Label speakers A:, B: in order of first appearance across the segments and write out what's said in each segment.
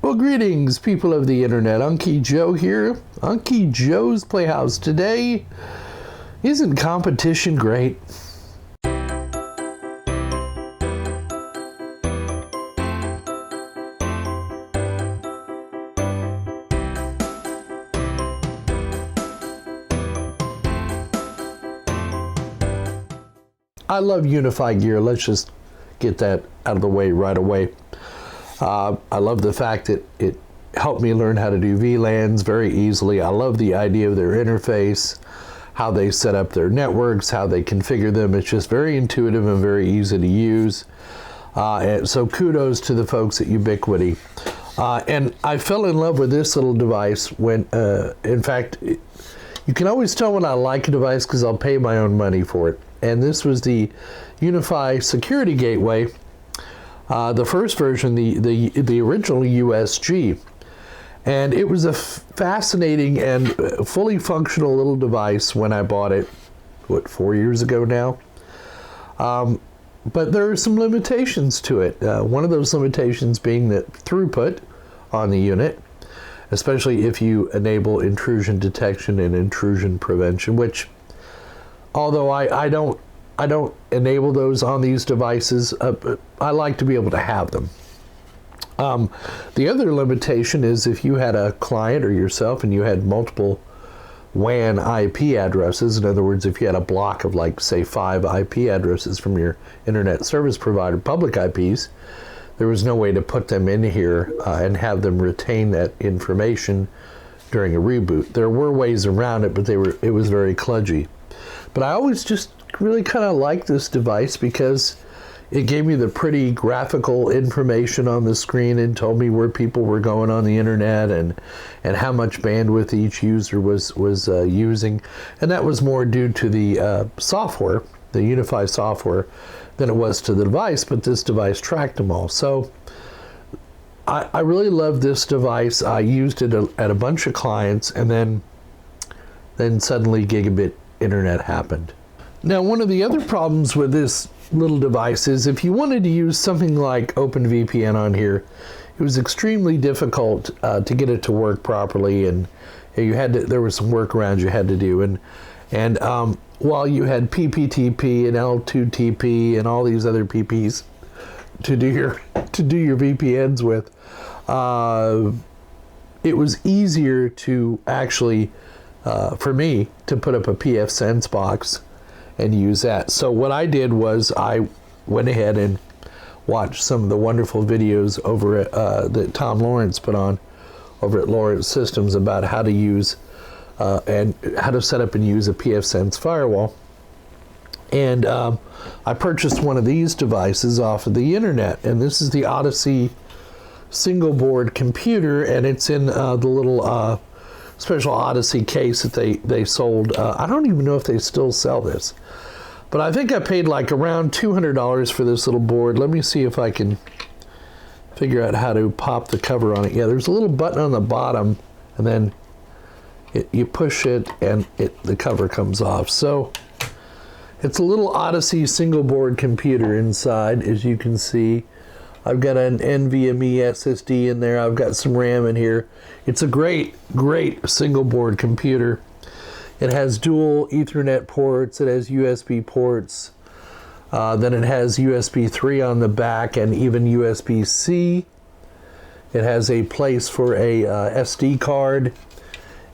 A: Well, greetings, people of the internet. Unky Joe here. Unky Joe's Playhouse. Today, isn't competition great? I love Unify gear. Let's just get that out of the way right away. I love the fact that it helped me learn how to do VLANs very easily. I love the idea of their interface, how they set up their networks, how they configure them. It's just very intuitive and very easy to use. And so kudos to the folks at Ubiquiti. And I fell in love with this little device when, in fact, you can always tell when I like a device because I'll pay my own money for it. And this was the Unify Security Gateway. The first version, the original USG, and it was a fascinating and fully functional little device when I bought it, what, 4 years ago now? But there are some limitations to it. One of those limitations being that throughput on the unit, especially if you enable intrusion detection and intrusion prevention, which, although I don't enable those on these devices, I like to be able to have them. The other limitation is if you had a client or yourself and you had multiple WAN IP addresses, in other words, if you had a block of, like, say, 5 IP addresses from your internet service provider, public IPs, there was no way to put them in here and have them retain that information during a reboot. There were ways around it, but it was very kludgy. But I always just really kind of liked this device because it gave me the pretty graphical information on the screen and told me where people were going on the internet and how much bandwidth each user was using. And that was more due to the software, the Unify software, than it was to the device, but this device tracked them all. So I really love this device. I used it at a bunch of clients, and then suddenly gigabit internet happened. Now, one of the other problems with this little device is if you wanted to use something like OpenVPN on here, it was extremely difficult to get it to work properly, and there were some workarounds you had to do. And while you had PPTP and L2TP and all these other PPs to do your VPNs with, it was easier to actually, for me, to put up a PFSense box and use that. So what I did was I went ahead and watched some of the wonderful videos over at, that Tom Lawrence put on over at Lawrence Systems about how to use and how to set up and use a PFSense firewall. And I purchased one of these devices off of the internet, and this is the Odyssey single board computer, and it's in the little special Odyssey case that they sold. I don't even know if they still sell this, but I think I paid like around $200 for this little board. Let me see if I can figure out how to pop the cover on it. Yeah, there's a little button on the bottom, and then you push it and the cover comes off. So it's a little Odyssey single board computer inside, as you can see. I've got an NVMe SSD in there. I've got some RAM in here. It's a great single board computer. It has dual Ethernet ports. It has USB ports. Then it has USB 3 on the back and even USB-C. It has a place for a SD card,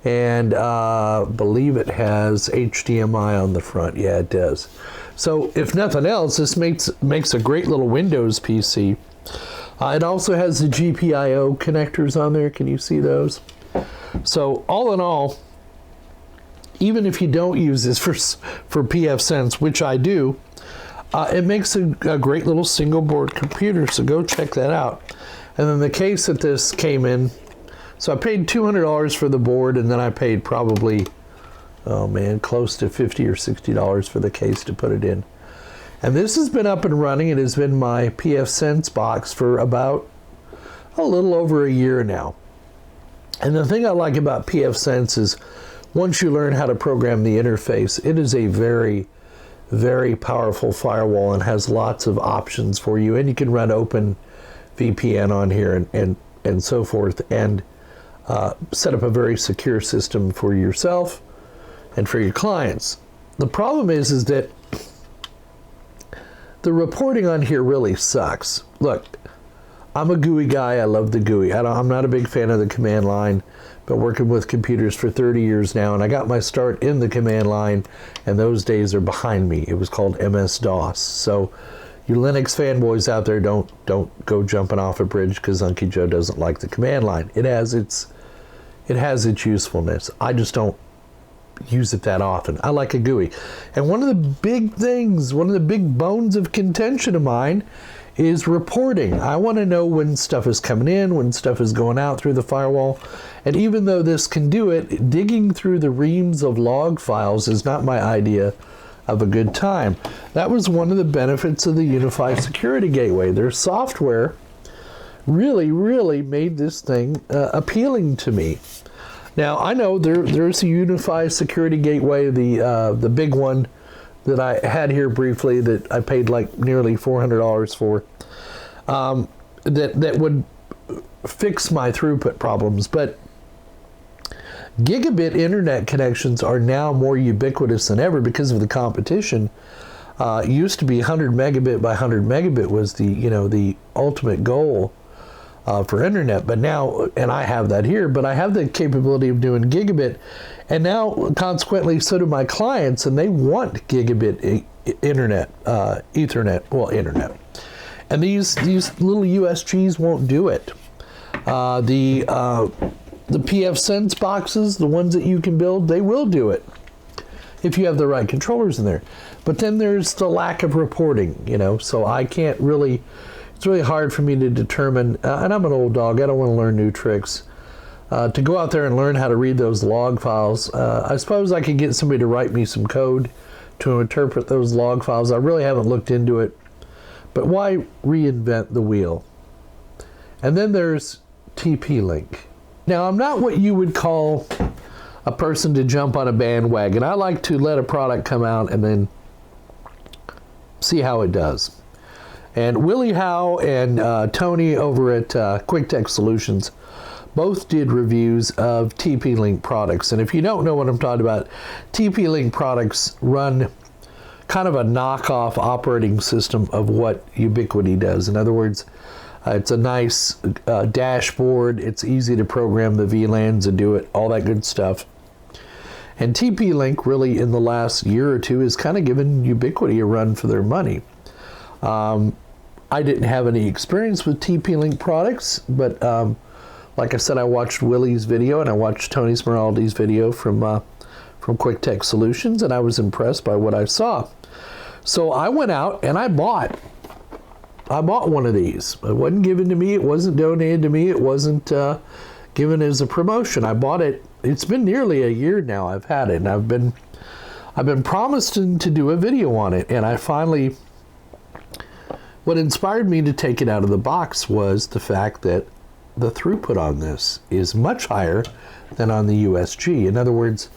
A: and believe it has HDMI on the front. Yeah, it does. So if nothing else, this makes a great little Windows PC. It also has the GPIO connectors on there. Can you see those? So all in all, even if you don't use this for PFSense, which I do, it makes a great little single board computer. So go check that out. And then the case that this came in, so I paid $200 for the board, and then I paid probably, oh man, close to $50 or $60 for the case to put it in. And this has been up and running. It has been my PFSense box for about a little over a year now. And the thing I like about PFSense is once you learn how to program the interface, it is a very, very powerful firewall and has lots of options for you. And you can run OpenVPN on here and and so forth, and set up a very secure system for yourself and for your clients. The problem is that the reporting on here really sucks. Look, I'm a GUI guy. I love the GUI. I'm not a big fan of the command line, but working with computers for 30 years now, and I got my start in the command line, and those days are behind me. It was called MS-DOS. So you Linux fanboys out there, don't go jumping off a bridge because Unky Joe doesn't like the command line. It has its usefulness. I just don't use it that often. I like a GUI. And one of the big things, one of the big bones of contention of mine is reporting. I want to know when stuff is coming in, when stuff is going out through the firewall. And even though this can do it, digging through the reams of log files is not my idea of a good time. That was one of the benefits of the Unified Security Gateway. Their software really made this thing appealing to me. Now, I know there's a Unified Security Gateway, the big one that I had here briefly that I paid like nearly $400 for, that would fix my throughput problems. But gigabit internet connections are now more ubiquitous than ever because of the competition. It used to be 100 megabit by 100 megabit was the ultimate goal for internet, but now, and I have that here, but I have the capability of doing gigabit, and now consequently so do my clients, and they want gigabit internet, internet, and these little USGs won't do it. The PFSense boxes, the ones that you can build, they will do it if you have the right controllers in there. But then there's the lack of reporting, so I can't really. It's really hard for me to determine, and I'm an old dog, I don't want to learn new tricks, to go out there and learn how to read those log files. I suppose I could get somebody to write me some code to interpret those log files. I really haven't looked into it, but why reinvent the wheel? And then there's TP-Link. Now, I'm not what you would call a person to jump on a bandwagon. I like to let a product come out and then see how it does. And Willie Howe and Tony over at QuickTech Solutions both did reviews of TP-Link products. And if you don't know what I'm talking about, TP-Link products run kind of a knockoff operating system of what Ubiquiti does. In other words, it's a nice dashboard. It's easy to program the VLANs and do it, all that good stuff. And TP-Link really in the last year or two has kind of given Ubiquiti a run for their money. I didn't have any experience with TP-Link products, but like I said, I watched Willie's video and I watched Tony Smeraldi's video from QuickTech Solutions, and I was impressed by what I saw. So I went out and I bought one of these. It wasn't given to me. It wasn't donated to me. It wasn't given as a promotion. I bought it. It's been nearly a year now I've had it, and I've been promised to do a video on it, and I finally. What inspired me to take it out of the box was the fact that the throughput on this is much higher than on the USG. In other words,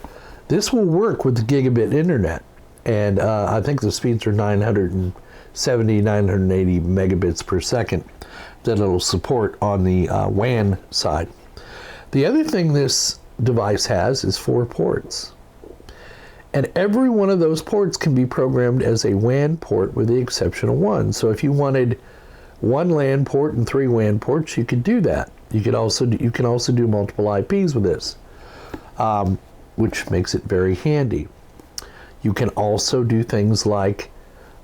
A: this will work with the gigabit internet, and I think the speeds are 970, 980 megabits per second that it'll support on the WAN side. The other thing this device has is 4 ports. And every one of those ports can be programmed as a WAN port with the exception of one. So if you wanted 1 LAN port and 3 WAN ports, you could do that. You can also do multiple IPs with this, which makes it very handy. You can also do things like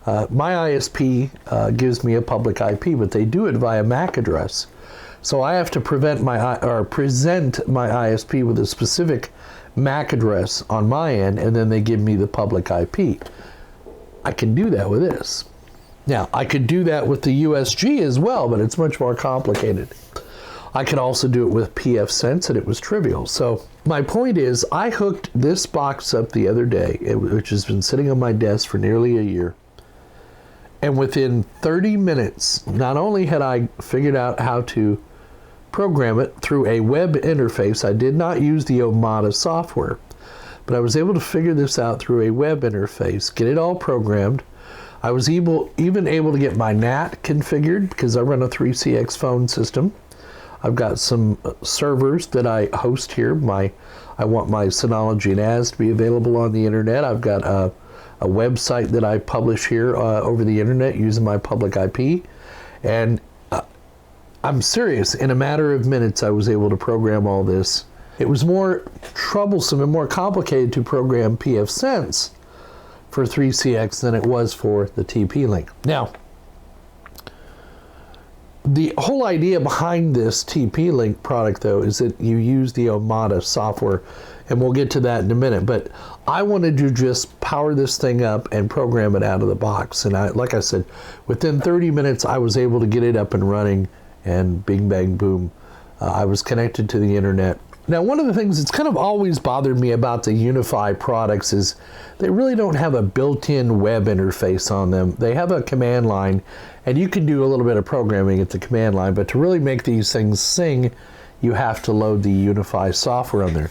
A: my ISP gives me a public IP, but they do it via MAC address. So I have to present my ISP with a specific MAC address on my end, and then they give me the public IP. I can do that with this. Now, I could do that with the USG as well, but it's much more complicated. I could also do it with PFSense, and it was trivial. So my point is, I hooked this box up the other day, which has been sitting on my desk for nearly a year. And within 30 minutes, not only had I figured out how to program it through a web interface. I did not use the Omada software, but I was able to figure this out through a web interface, get it all programmed. I was even able to get my NAT configured because I run a 3CX phone system. I've got some servers that I host here. I want my Synology NAS to be available on the internet. I've got a website that I publish here over the internet using my public IP. And I'm serious, in a matter of minutes I was able to program all this. It was more troublesome and more complicated to program PFSense for 3CX than it was for the TP-Link. Now, the whole idea behind this TP-Link product, though, is that you use the Omada software, and we'll get to that in a minute. But I wanted to just power this thing up and program it out of the box. And like I said, within 30 minutes, I was able to get it up and running, and bing, bang, boom, I was connected to the internet. Now, one of the things that's kind of always bothered me about the UniFi products is they really don't have a built-in web interface on them. They have a command line, and you can do a little bit of programming at the command line, but to really make these things sing, you have to load the UniFi software on there.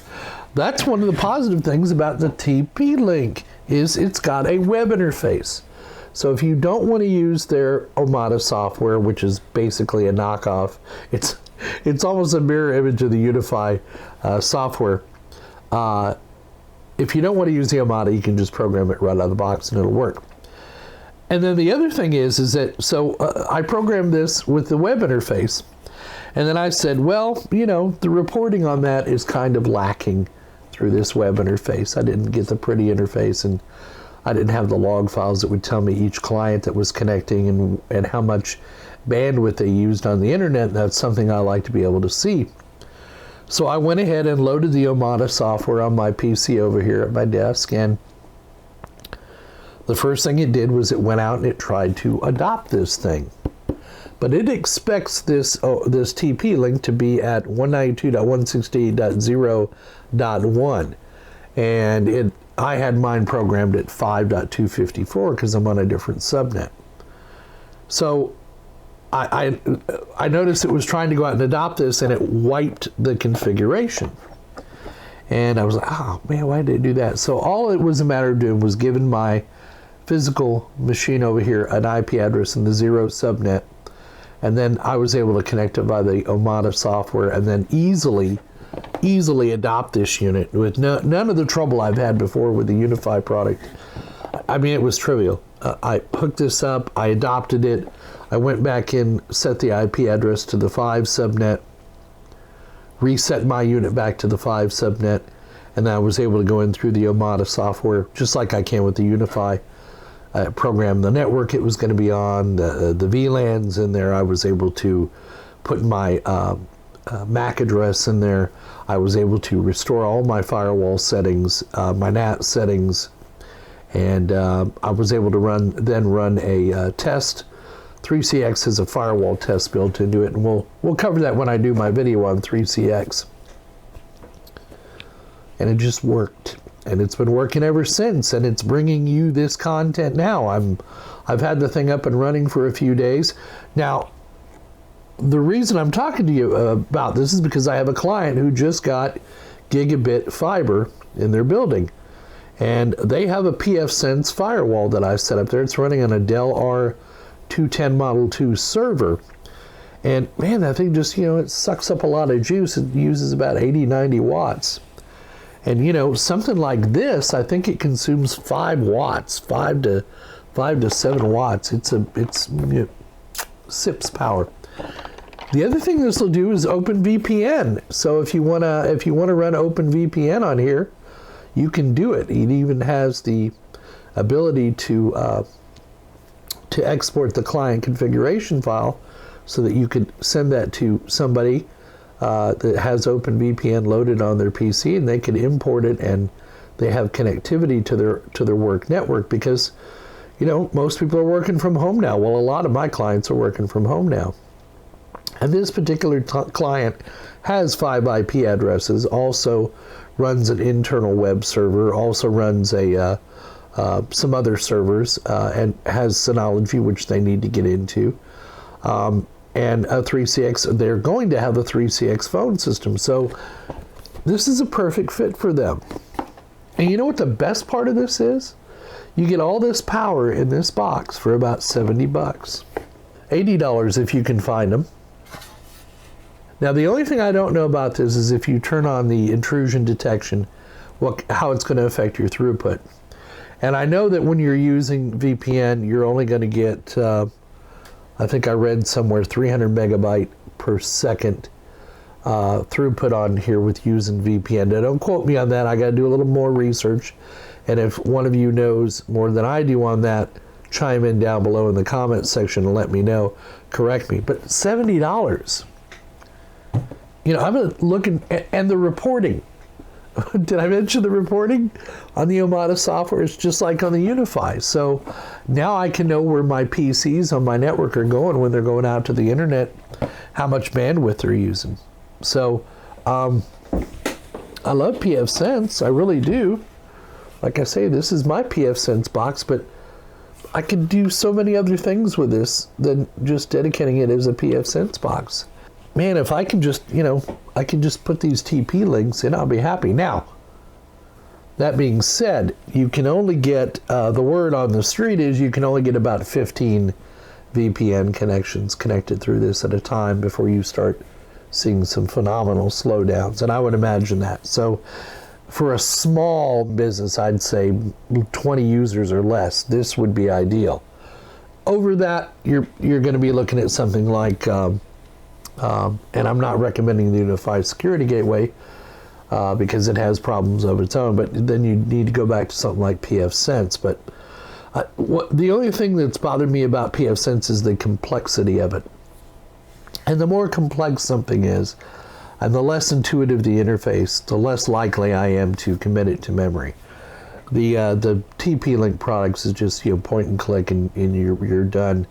A: That's one of the positive things about the TP-Link, is it's got a web interface. So if you don't want to use their Omada software, which is basically a knockoff, it's almost a mirror image of the UniFi software. If you don't want to use the Omada, you can just program it right out of the box and it'll work. And then the other thing is that, so I programmed this with the web interface. And then I said, well, you know, the reporting on that is kind of lacking through this web interface. I didn't get the pretty interface, and I didn't have the log files that would tell me each client that was connecting and how much bandwidth they used on the internet. That's something I like to be able to see. So I went ahead and loaded the Omada software on my PC over here at my desk, and the first thing it did was it went out and it tried to adopt this thing. But it expects this TP-Link to be at 192.168.0.1, and I had mine programmed at 5.254 because I'm on a different subnet. So I noticed it was trying to go out and adopt this, and it wiped the configuration. And I was like, oh man, why did it do that? So all it was a matter of doing was giving my physical machine over here an IP address in the 0 subnet, and then I was able to connect it by the Omada software and then easily adopt this unit with none of the trouble I've had before with the UniFi product. I mean, it was trivial. I hooked this up, I adopted it, I went back in, set the IP address to the 5 subnet, reset my unit back to the 5 subnet, and then I was able to go in through the Omada software, just like I can with the UniFi, program the network it was going to be on, the VLANs in there. I was able to put my MAC address in there. I was able to restore all my firewall settings, my NAT settings, and I was able to run a test. 3CX has a firewall test built into it, and we'll cover that when I do my video on 3CX. And it just worked, and it's been working ever since, and it's bringing you this content now. I've had the thing up and running for a few days now. The reason I'm talking to you about this is because I have a client who just got gigabit fiber in their building, and they have a PFSense firewall that I set up there. It's running on a Dell R210 Model 2 server, and man, that thing just, you know, it sucks up a lot of juice. It uses about 80-90 watts, and you know, something like this, I think it consumes 5 watts, 5 to 7 watts. It sips power. The other thing this will do is OpenVPN. So if you wanna run OpenVPN on here, you can do it. It even has the ability to export the client configuration file, so that you could send that to somebody that has OpenVPN loaded on their PC, and they can import it, and they have connectivity to their work network, because you know, most people are working from home now. Well, a lot of my clients are working from home now. And this particular client has 5 IP addresses, also runs an internal web server, also runs some other servers, and has Synology, which they need to get into, and a 3CX. They're going to have a 3CX phone system. So this is a perfect fit for them. And you know what the best part of this is? You get all this power in this box for about $70. $80 if you can find them. Now, the only thing I don't know about this is if you turn on the intrusion detection, how it's going to affect your throughput. And I know that when you're using VPN, you're only going to get, I think I read somewhere 300 megabyte per second throughput on here with using VPN. Now, don't quote me on that. I got to do a little more research. And if one of you knows more than I do on that, chime in down below in the comment section and let me know. Correct me. But $70. You know, I've been looking, and the reporting. Did I mention the reporting on the Omada software? It's just like on the Unify. So now I can know where my PCs on my network are going when they're going out to the internet, how much bandwidth they're using. So I love PFSense. I really do. Like I say, this is my PFSense box, but I can do so many other things with this than just dedicating it as a PFSense box. Man, if I can just, you know, I can just put these TP links in, I'll be happy. Now, that being said, you can only get, the word on the street is you can only get about 15 VPN connections connected through this at a time before you start seeing some phenomenal slowdowns. And I would imagine that. So for a small business, I'd say 20 users or less, this would be ideal. Over that, you're going to be looking at something like, and I'm not recommending the Unified Security Gateway because it has problems of its own, but then you need to go back to something like PFSense. But the only thing that's bothered me about PFSense is the complexity of it. And the more complex something is, and the less intuitive the interface, the less likely I am to commit it to memory. The TP-Link products is just, you know, point and click and you're done.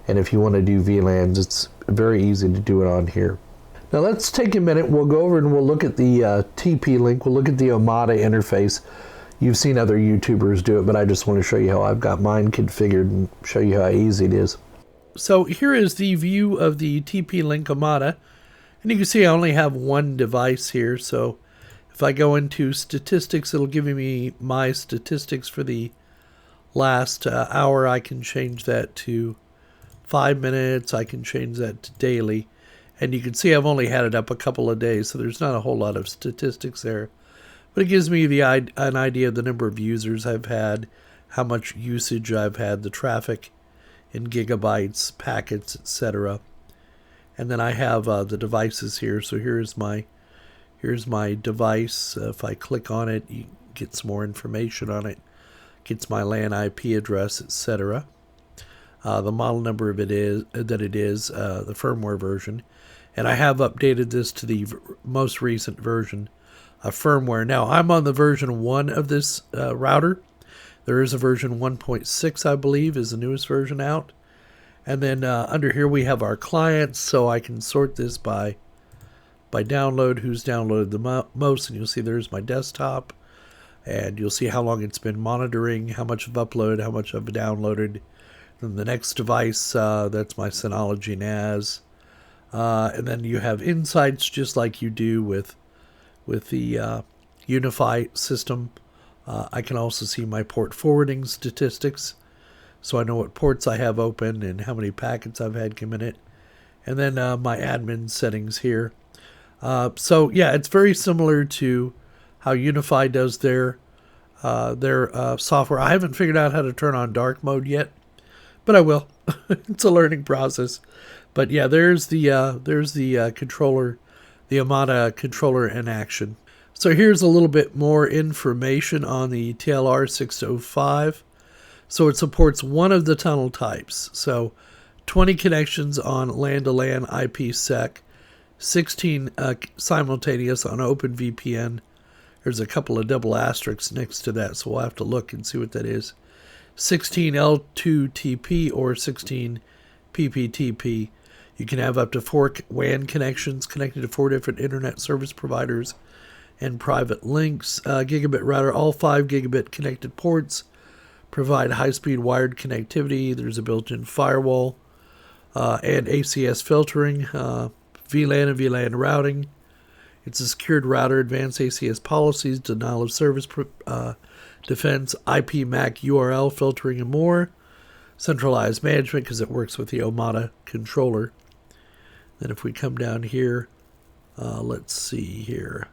A: And if you want to do VLANs, it's very easy to do it on here. Now let's take a minute. We'll go over and we'll look at the TP-Link. We'll look at the Omada interface. You've seen other YouTubers do it, but I just want to show you how I've got mine configured and show you how easy it is. So here is the view of the TP-Link Omada. And you can see I only have one device here. So if I go into statistics, it'll give me my statistics for the last hour. I can change that to 5 minutes. I can change that to daily. And you can see I've only had it up a couple of days, so there's not a whole lot of statistics there. But it gives me an idea of the number of users I've had, how much usage I've had, the traffic in gigabytes, packets, etc. And then I have the devices here. So here's my device. If I click on it, you get some more information on it. Gets my LAN IP address, etc. The model number of the firmware version. And I have updated this to the most recent version of firmware. Now, I'm on the version 1 of this router. There is a version 1.6, I believe, is the newest version out. And then under here we have our clients, so I can sort this by download, who's downloaded the most, and you'll see there's my desktop. And you'll see how long it's been monitoring, how much I've uploaded, how much I've downloaded. Then the next device, that's my Synology NAS. And then you have insights just like you do with the Unify system. I can also see my port forwarding statistics, so I know what ports I have open and how many packets I've had come in it. And then my admin settings here. So yeah, it's very similar to how Unify does their software. I haven't figured out how to turn on dark mode yet, but I will. It's a learning process. But yeah, there's the controller, the Omada controller in action. So here's a little bit more information on the TL-R605. So it supports one of the tunnel types. So 20 connections on LAN-to-LAN IPsec, 16 simultaneous on OpenVPN. There's a couple of double asterisks next to that, so we'll have to look and see what that is. 16 L2TP or 16 PPTP. You can have up to 4 WAN connections connected to 4 different internet service providers and private links. Gigabit router, all 5 gigabit connected ports provide high-speed wired connectivity. There's a built-in firewall and ACS filtering, VLAN and VLAN routing. It's a secured router, advanced ACS policies, denial of service defense, IP MAC URL filtering, and more. Centralized management because it works with the Omada controller. Then if we come down here, Let's see here.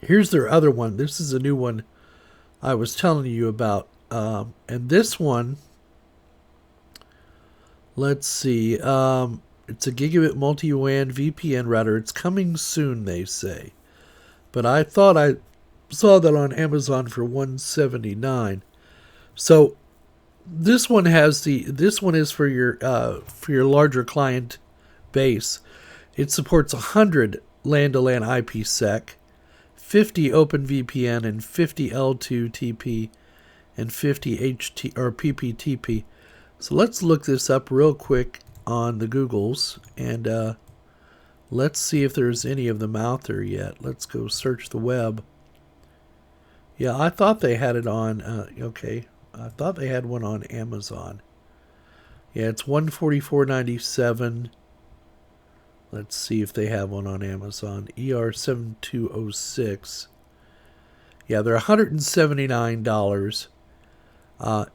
A: Here's their other one. This is a new one I was telling you about. And this one, let's see. It's a gigabit multi-WAN VPN router. It's coming soon, they say. But I thought I saw that on Amazon for $179. So this one is for your larger client base. It supports 100 LAN-to-LAN IPsec, 50 OpenVPN, and 50 L2TP, and 50 HT or PPTP. So let's look this up real quick on the Googles, and let's see if there's any of them out there yet. Let's go search the web. Yeah, I thought they had it on. Okay, I thought they had one on Amazon. Yeah, it's $144.97. Let's see if they have one on Amazon. ER7206. Yeah, they're $179.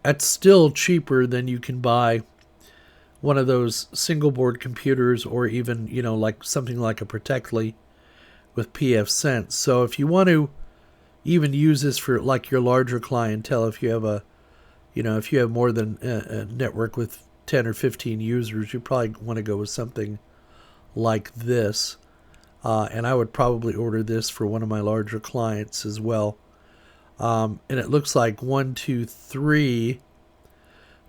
A: That's still cheaper than you can buy one of those single board computers, or even, like something like a Protectly with PFSense. So if you want to even use this for like your larger clientele, if you have if you have more than a network with 10 or 15 users, you probably want to go with something like this. And I would probably order this for one of my larger clients as well. And it looks like 1, 2, 3.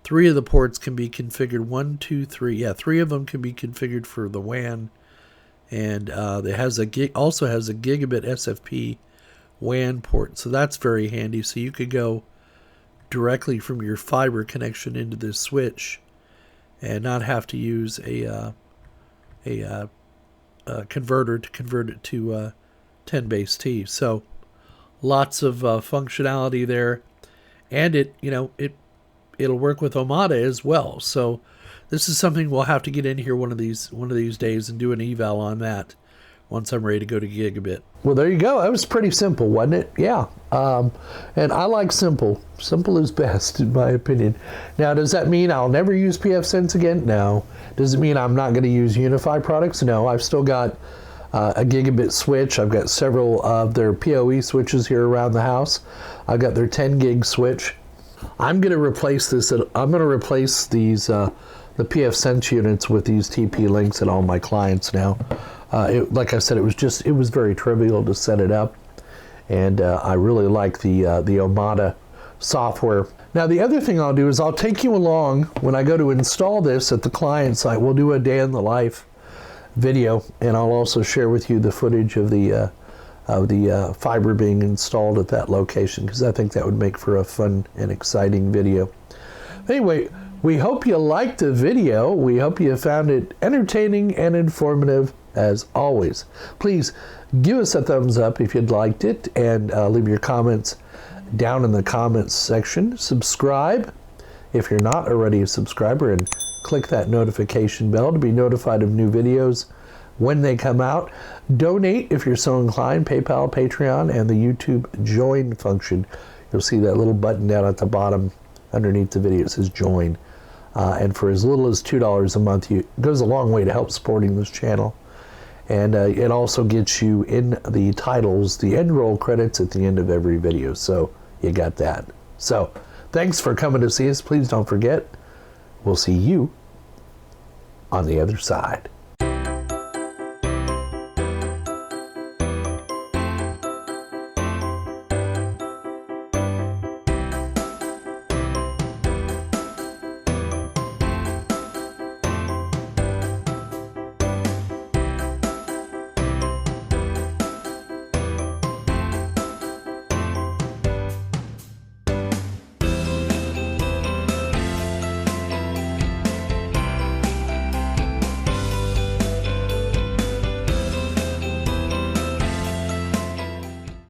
A: 3 of the ports can be configured. 1, 2, 3. Yeah, 3 of them can be configured for the WAN. And it also has a gigabit SFP WAN port. So that's very handy. So you could go directly from your fiber connection into this switch and not have to use a converter to convert it to 10 base T. So lots of functionality there, and it'll work with Omada as well. So this is something we'll have to get in here one of these days and do an eval on that once I'm ready to go to gigabit. Well, there you go. That was pretty simple, wasn't it? Yeah. And I like simple. Simple is best, in my opinion. Now, does that mean I'll never use PFSense again? No. Does it mean I'm not going to use Unify products? No. I've still got a gigabit switch. I've got several of their PoE switches here around the house. I've got their 10 gig switch. I'm going to replace this. I'm going to replace these the PFSense units with these TP-Links at all my clients now. Like I said, it was very trivial to set it up, and I really like the Omada software. Now, the other thing I'll do is I'll take you along when I go to install this at the client site. We'll do a day in the life video, and I'll also share with you the footage of the fiber being installed at that location, because I think that would make for a fun and exciting video. Anyway, we hope you liked the video. We hope you found it entertaining and informative as always. Please give us a thumbs up if you'd liked it, and leave your comments down in the comments section. Subscribe if you're not already a subscriber, and click that notification bell to be notified of new videos when they come out. Donate if you're so inclined. PayPal, Patreon, and the YouTube join function. You'll see that little button down at the bottom underneath the video. It says join. And for as little as $2 a month, it goes a long way to help supporting this channel. And it also gets you in the titles, the end roll credits at the end of every video. So you got that. So thanks for coming to see us. Please don't forget, we'll see you on the other side.